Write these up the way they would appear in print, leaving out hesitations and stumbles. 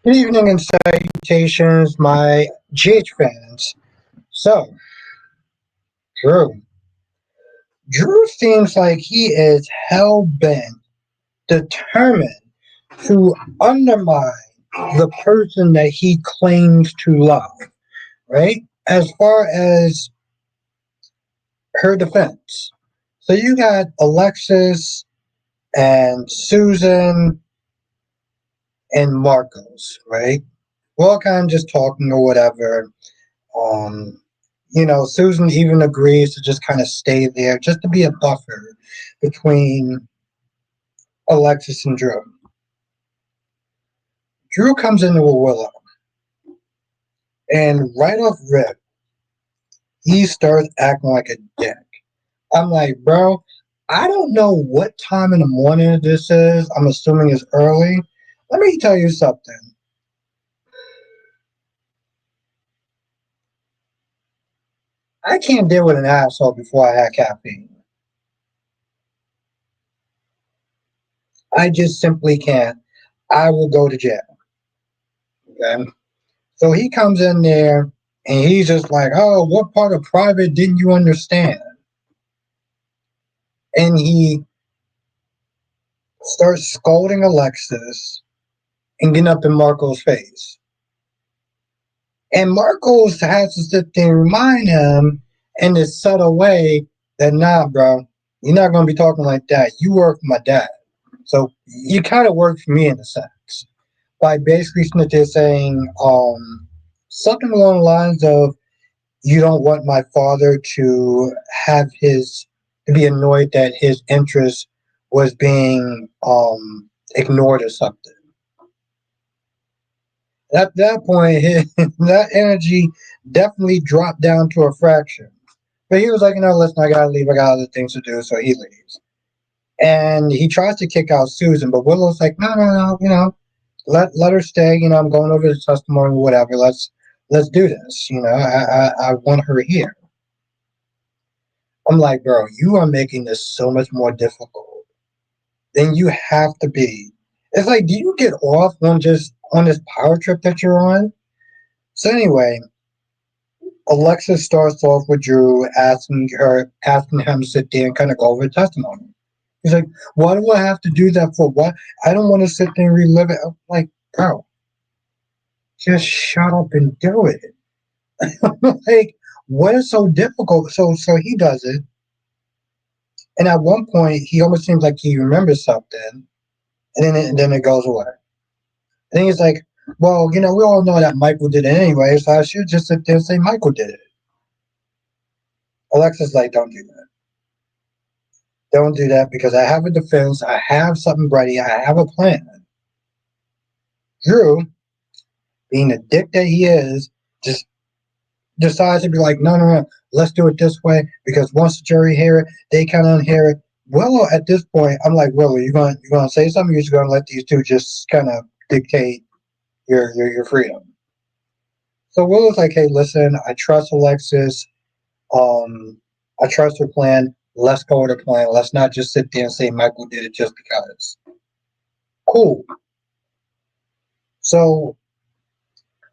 Good evening and salutations, my GH fans. So, Drew. Drew seems like he is hell bent, determined to undermine the person that he claims to love, right? As far as her defense. So, you got Alexis and Susan and Marcos, right? We're all kind of just talking or whatever. Um, Susan even agrees to just kind of stay there, just to be a buffer between Alexis and Drew. Drew comes into a Willow, and right off rip, he starts acting like a dick. I'm like, bro, I don't know what time in the morning this is. I'm assuming it's early. Let me tell you something. I can't deal with an asshole before I had caffeine. I just simply can't. I will go to jail. Okay? So he comes in there and he's just like, oh, what part of private didn't you understand? And he starts scolding Alexis and getting up in Marco's face. And Marcos has to sit there and remind him in this subtle way that, nah, bro, you're not going to be talking like that. You work for my dad. So you kind of work for me in a sense. By basically saying something along the lines of, you don't want my father to have his to be annoyed that his interest was being ignored or something. At that point, that energy definitely dropped down to a fraction. But he was like, listen, I gotta leave. I got other things to do, so he leaves. And he tries to kick out Susan, but Willow's like, no, no, no, let her stay. I'm going over the testimony, whatever. Let's do this. I want her here. I'm like, bro, you are making this so much more difficult than you have to be. It's like, do you get off on this power trip that you're on? So anyway, Alexis starts off with Drew asking him to sit there and kind of go over the testimony. He's like, why do I have to do that for? What? I don't want to sit there and relive it. I'm like, bro, just shut up and do it. Like, what is so difficult? So he does it. And at one point, he almost seems like he remembers something, and then it goes away. And he's like, well, we all know that Michael did it anyway, so I should just sit there and say Michael did it. Alexa's like, don't do that. Don't do that because I have a defense. I have something ready. I have a plan. Drew, being the dick that he is, just decides to be like, no, no, no, let's do it this way because once the jury hear it, they kind of hear it. Willow, at this point, I'm like, Willow, you gonna say something? You're just gonna let these two just kind of dictate your freedom. So Willow's like, hey, listen, I trust Alexis. Um, I trust her plan. Let's go with her plan. Let's not just sit there and say Michael did it just because. Cool. So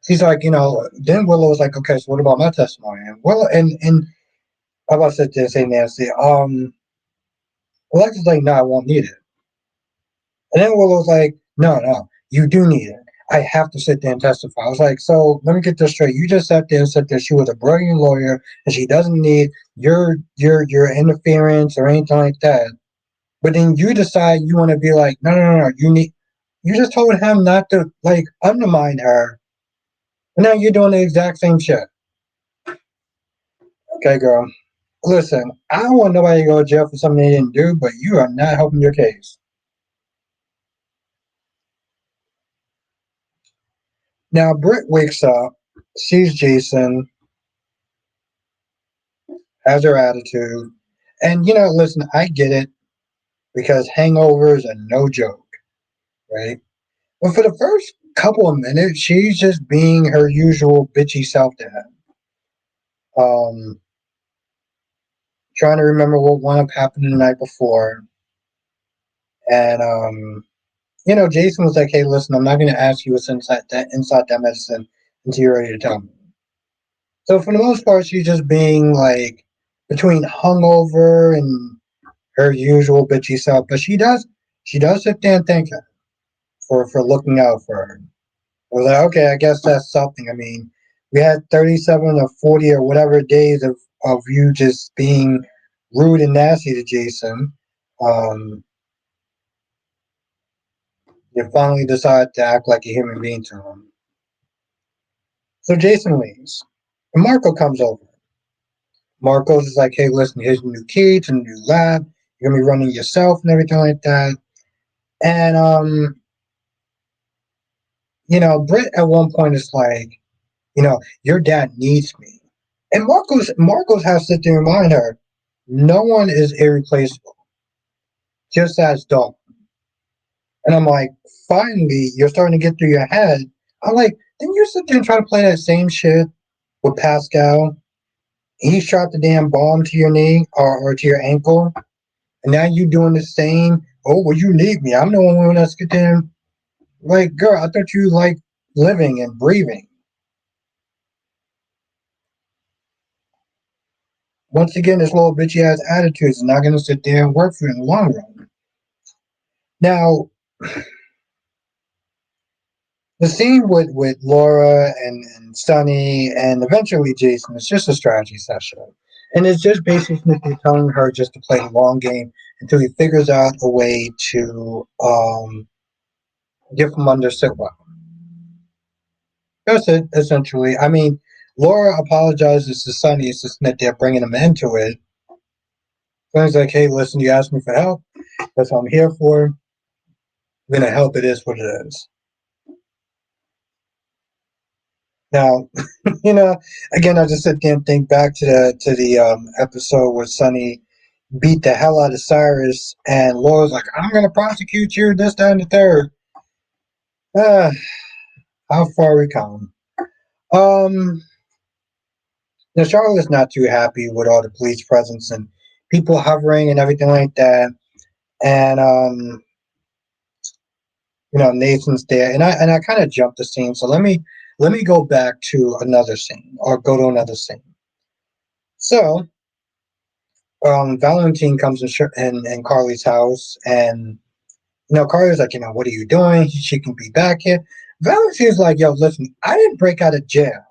she's like, then Willow was like, okay, so what about my testimony? And Willow and I about to sit there and say Nancy. Alexis like, no, I won't need it. And then Willow's like, no, no, you do need it. I have to sit there and testify. I was like, so let me get this straight. You just sat there and said that she was a brilliant lawyer and she doesn't need your interference or anything like that. But then you decide you want to be like, no, no, no, no. You just told him not to like undermine her. And now you're doing the exact same shit. Okay, girl. Listen, I don't want nobody to go to jail for something they didn't do, but you are not helping your case. Now Britt wakes up, sees Jason, has her attitude, and listen, I get it because hangovers are no joke, right? But for the first couple of minutes, she's just being her usual bitchy self to him. Um, Trying to remember what wound up happening the night before, and Jason was like, "Hey, listen, I'm not going to ask you what's inside that medicine until you're ready to tell me." So for the most part, she's just being like between hungover and her usual bitchy self, but she does sit there and thank her for looking out for her. I was like, okay, I guess that's something. I mean, we had 37 or 40 or whatever days of you just being rude and nasty to Jason. Um, you finally decide to act like a human being to him. So Jason leaves. And Marco comes over. Marco's is like, hey, listen, here's a new key to the new lab. You're gonna be running yourself and everything like that. And Brit at one point is like, your dad needs me. And Marcos has to sit there and remind her, no one is irreplaceable, just as Dawn. And I'm like, finally, you're starting to get through your head. I'm like, didn't you sit there and try to play that same shit with Pascal? He shot the damn bomb to your knee or to your ankle, and now you doing the same. Oh, well, you need me. I'm the only one that's getting. Like, girl, I thought you like living and breathing. Once again, this little bitchy ass attitude is not going to sit there and work for you in the long run. Now, the scene with Laura and Sonny and eventually Jason is just a strategy session. And it's just basically telling her just to play the long game until he figures out a way to get from under Silva. That's it, essentially. I mean, Laura apologizes to Sonny. It's just that they're bringing him into it. Sonny's like, hey, listen, you asked me for help. That's what I'm here for. I'm going to help. It is what it is. Now, you know, again, I just sit there and think back to the episode where Sonny beat the hell out of Cyrus, and Laura's like, "I'm going to prosecute you, this, that, and the third." Ah, how far we come. Um, now Charlotte's not too happy with all the police presence and people hovering and everything like that, and Nathan's there, and I kind of jumped the scene, so let me go back to another scene or go to another scene. So Valentine comes in Carly's house, and Carly's like, what are you doing? She can be back here. Valentine's like, yo, listen, I didn't break out of jail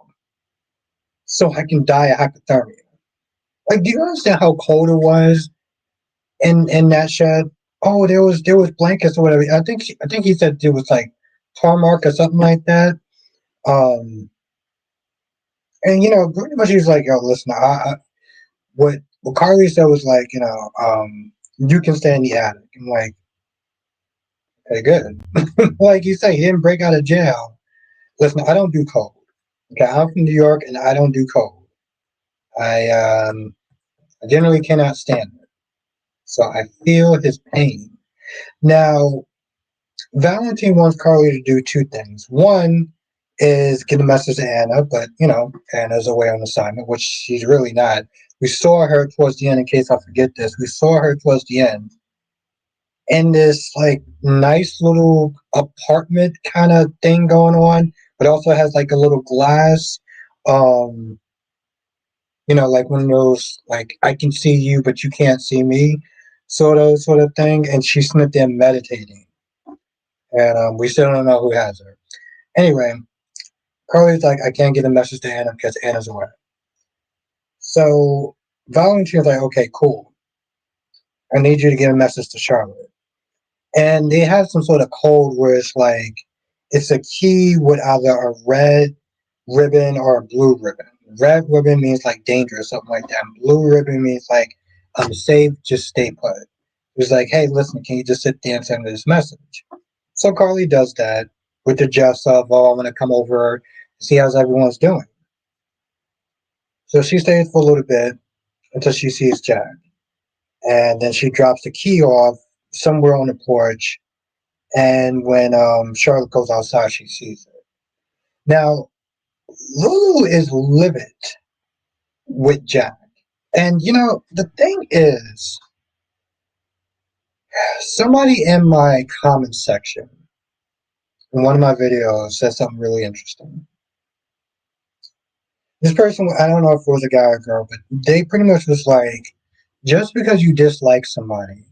so I can die of hypothermia. Like, do you understand how cold it was in that shed? Oh, there was blankets or whatever. I think he said it was like tarmac or something like that. Um, and pretty much he was like, yo, listen, what Carly said was like, you can stay in the attic. I'm like, hey, good. Like you say, he didn't break out of jail. Listen, I don't do cold. Okay, I'm from New York and I don't do cold. I generally cannot stand it. So I feel his pain. Now, Valentine wants Carly to do two things. One is get a message to Anna, but Anna's away on assignment, which she's really not. We saw her towards the end, in case I forget this. We saw her towards the end in this like nice little apartment kind of thing going on, but also has like a little glass, um, like one of those like I can see you but you can't see me sort of thing. And she's sitting there meditating, and we still don't know who has her. Anyway, Carly's like, I can't get a message to Anna because Anna's away. So Valentine's like, okay, cool. I need you to get a message to Charlotte. And they have some sort of code where it's like it's a key with either a red ribbon or a blue ribbon. Red ribbon means like danger or something like that. Blue ribbon means like I'm safe, just stay put. It's like, hey, listen, can you just sit there and send me this message? So Carly does that with the jest of, oh, I'm gonna come over, see how everyone's doing. So she stays for a little bit until she sees Jack. And then she drops the key off somewhere on the porch. And when Charlotte goes outside, she sees it. Now, Lulu is livid with Jack. And the thing is, somebody in my comment section in one of my videos said something really interesting. This person, I don't know if it was a guy or a girl, but they pretty much was like, just because you dislike somebody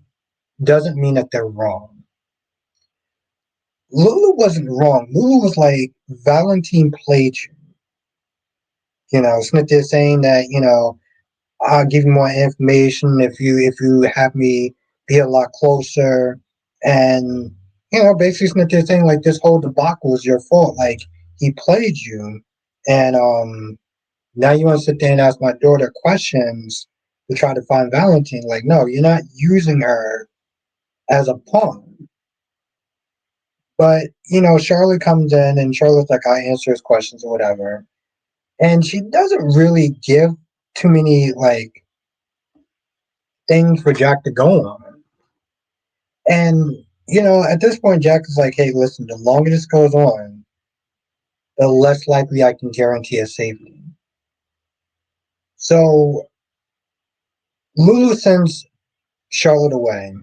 doesn't mean that they're wrong. Lulu wasn't wrong. Lulu was like, Valentine played you. Smith is saying that, I'll give you more information if you have me be a lot closer. And, basically Smith is saying like this whole debacle was your fault. Like he played you. And now you want to sit there and ask my daughter questions to try to find Valentine. Like, no, you're not using her as a pawn. But, Charlotte comes in and Charlotte's like, I answer his questions or whatever. And she doesn't really give too many like things for Jack to go on. And, at this point Jack is like, hey, listen, the longer this goes on, the less likely I can guarantee his safety. So Lulu sends Charlotte away.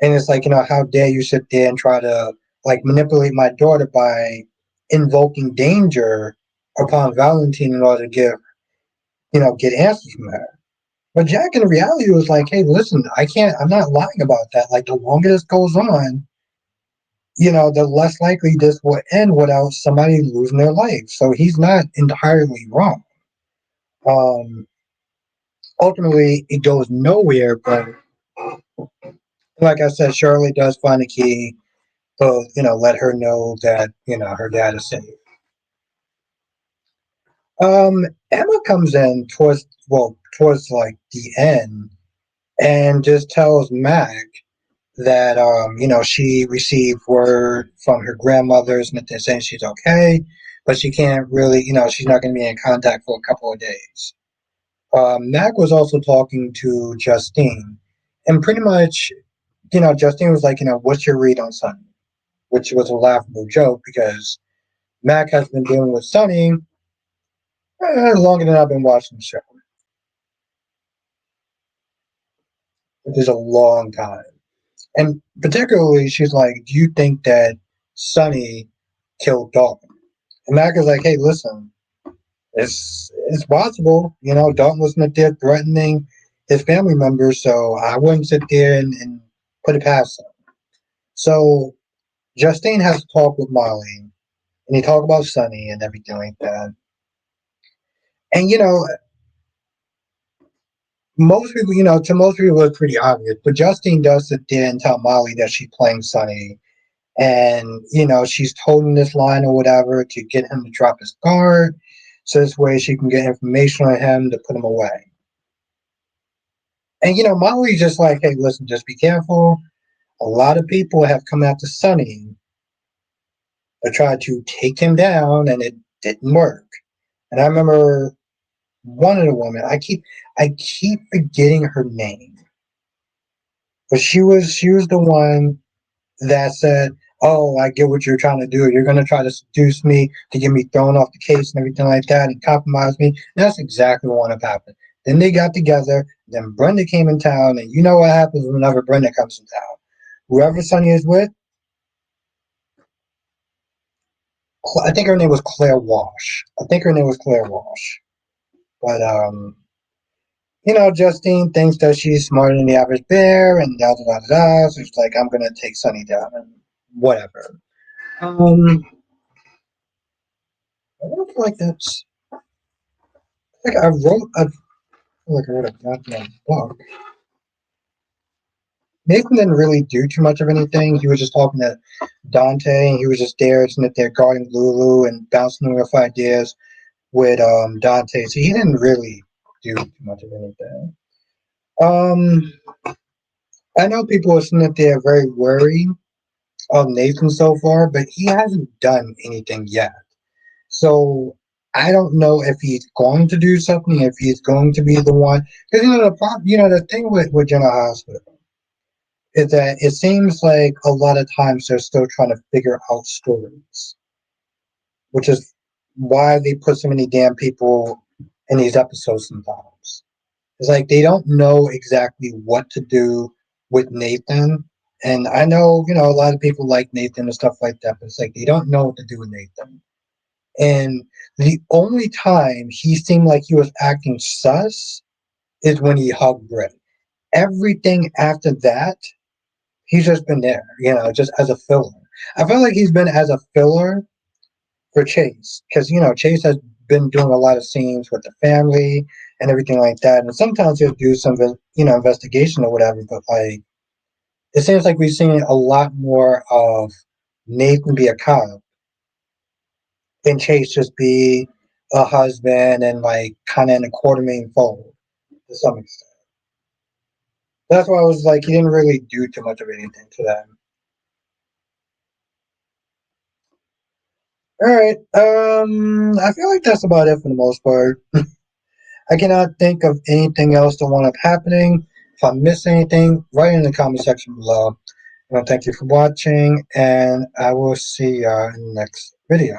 And it's like, how dare you sit there and try to like manipulate my daughter by invoking danger upon Valentine in order to get answers from her. But Jack in reality was like, hey, listen, I'm not lying about that. Like the longer this goes on, the less likely this will end without somebody losing their life. So he's not entirely wrong. Um, Ultimately, it goes nowhere, but like I said, Shirley does find a key to, let her know that, her dad is safe. Emma comes in towards like the end and just tells Mac that she received word from her grandmother's and they're saying she's okay, but she can't really, she's not going to be in contact for a couple of days. Mac was also talking to Justine, and pretty much, Justine was like, what's your read on Sonny? Which was a laughable joke because Mac has been dealing with Sonny longer than I've been watching the show, which is a long time. And particularly, she's like, do you think that Sonny killed Dalton? And Mac is like, hey, listen, it's possible. Dalton wasn't there threatening his family members, so I wouldn't sit there and put it past him. So Justine has to talk with Molly, and they talk about Sonny and everything like that. And most people, to most people, it's pretty obvious. But Justine does sit there and tell Molly that she's playing Sonny, and she's told this line or whatever to get him to drop his guard, so this way she can get information on him to put him away. And Molly's just like, hey, listen, just be careful. A lot of people have come after Sonny to try to take him down, and it didn't work. And I remember one of the women. I keep forgetting her name, but she was the one that said, "Oh, I get what you're trying to do. You're going to try to seduce me to get me thrown off the case and everything like that, and compromise me." And that's exactly what would have happened. Then they got together. Then Brenda came in town, and you know what happens whenever Brenda comes in town. Whoever Sonny is with, I think her name was Claire Walsh. I think her name was Claire Walsh. But Justine thinks that she's smarter than the average bear, and da da da da. So she's like, I'm gonna take Sonny down and whatever. I don't feel like that's like I feel like I wrote a goddamn book. Nathan didn't really do too much of anything. He was just talking to Dante, and he was just there, sitting there guarding Lulu and bouncing off ideas with Dante. So he didn't really do too much of anything. Um, I know people are sitting there very worried of Nathan so far, but he hasn't done anything yet. So I don't know if he's going to do something, if he's going to be the one. Because the thing with General Hospital is that it seems like a lot of times they're still trying to figure out stories, which is why they put so many damn people in these episodes sometimes. It's like they don't know exactly what to do with Nathan And I know, a lot of people like Nathan and stuff like that, but it's like they don't know what to do with Nathan. And the only time he seemed like he was acting sus is when he hugged Brit. Everything after that, he's just been there, just as a filler. I feel like he's been as a filler for Chase because, Chase has been doing a lot of scenes with the family and everything like that. And sometimes he'll do some, investigation or whatever, but like, it seems like we've seen a lot more of Nathan be a cop and Chase just be a husband and like kind of in a quartermain fold to some extent. That's why I was like, he didn't really do too much of anything to them. All right. I feel like that's about it for the most part. I cannot think of anything else that wound up happening. If I miss anything, write in the comment section below. I want to thank you for watching, and I will see you in the next video.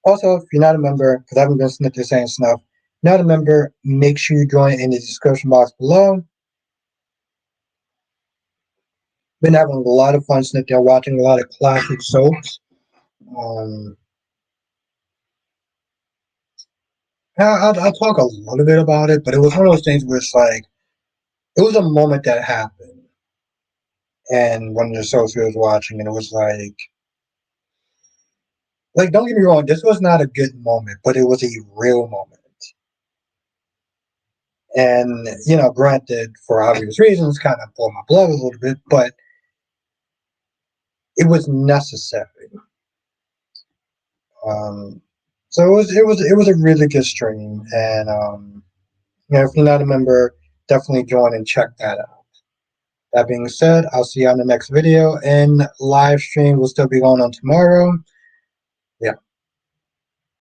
Also, if you're not a member, because I haven't been snitching saying stuff, not a member, make sure you join in the description box below. Been having a lot of fun sitting there watching a lot of classic soaps. Um, I'll talk a little bit about it, but it was one of those things where it's like, it was a moment that happened, and one of the associates was watching, and it was don't get me wrong, this was not a good moment, but it was a real moment. And, granted, for obvious reasons, kind of boiled my blood a little bit, but it was necessary. Um, so it was a really good stream, and if you're not a member, definitely join and check that out. That being said, I'll see you on the next video, and live stream will still be going on tomorrow.